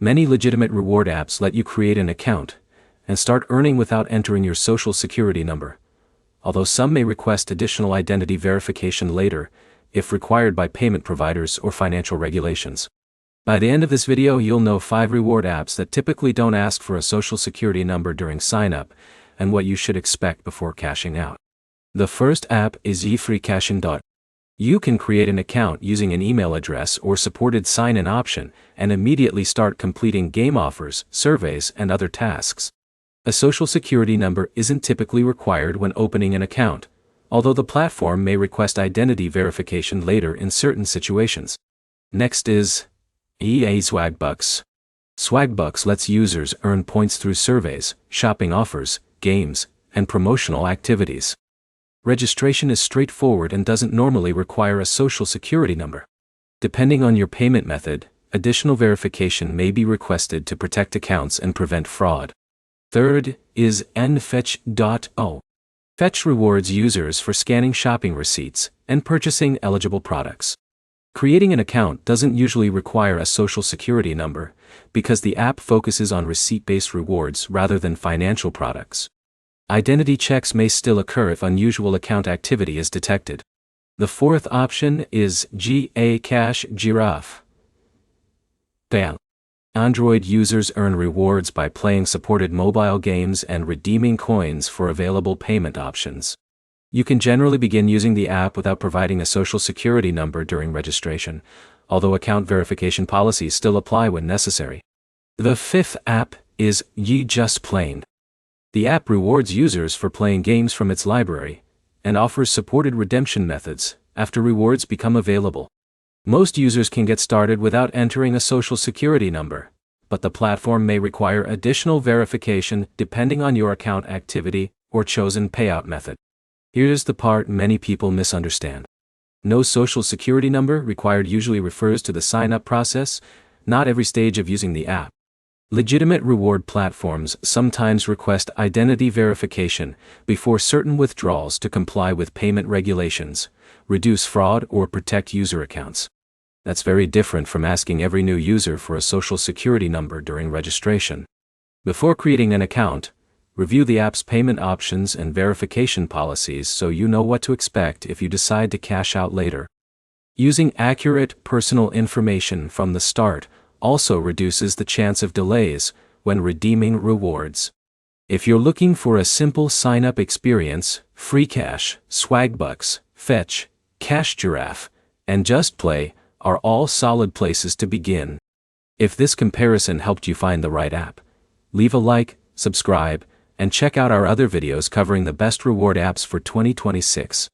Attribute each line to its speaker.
Speaker 1: Many legitimate reward apps let you create an account and start earning without entering your social security number, although some may request additional identity verification later, if required by payment providers or financial regulations. By the end of this video, you'll know 5 reward apps that typically don't ask for a social security number during sign-up, and what you should expect before cashing out. The first app is eFreeCashing. You can create an account using an email address or supported sign-in option and immediately start completing game offers, surveys, and other tasks. A social security number isn't typically required when opening an account, although the platform may request identity verification later in certain situations. Next is EA Swagbucks. Swagbucks lets users earn points through surveys, shopping offers, games, and promotional activities. Registration is straightforward and doesn't normally require a social security number. Depending on your payment method, additional verification may be requested to protect accounts and prevent fraud. Third is nFetch.o. Fetch rewards users for scanning shopping receipts and purchasing eligible products. Creating an account doesn't usually require a social security number because the app focuses on receipt-based rewards rather than financial products. Identity checks may still occur if unusual account activity is detected. The fourth option is Cash Giraffe. Android users earn rewards by playing supported mobile games and redeeming coins for available payment options. You can generally begin using the app without providing a social security number during registration, although account verification policies still apply when necessary. The fifth app is YeJustPlaying. The app rewards users for playing games from its library and offers supported redemption methods after rewards become available. Most users can get started without entering a social security number, but the platform may require additional verification depending on your account activity or chosen payout method. Here's the part many people misunderstand. No social security number required usually refers to the sign-up process, not every stage of using the app. Legitimate reward platforms sometimes request identity verification before certain withdrawals to comply with payment regulations, reduce fraud, or protect user accounts. That's very different from asking every new user for a social security number during registration. Before creating an account, review the app's payment options and verification policies so you know what to expect if you decide to cash out later. Using accurate personal information from the start also reduces the chance of delays when redeeming rewards. If you're looking for a simple sign-up experience, FreeCash, Swagbucks, Fetch, Cash Giraffe, and JustPlay are all solid places to begin. If this comparison helped you find the right app, leave a like, subscribe, and check out our other videos covering the best reward apps for 2026.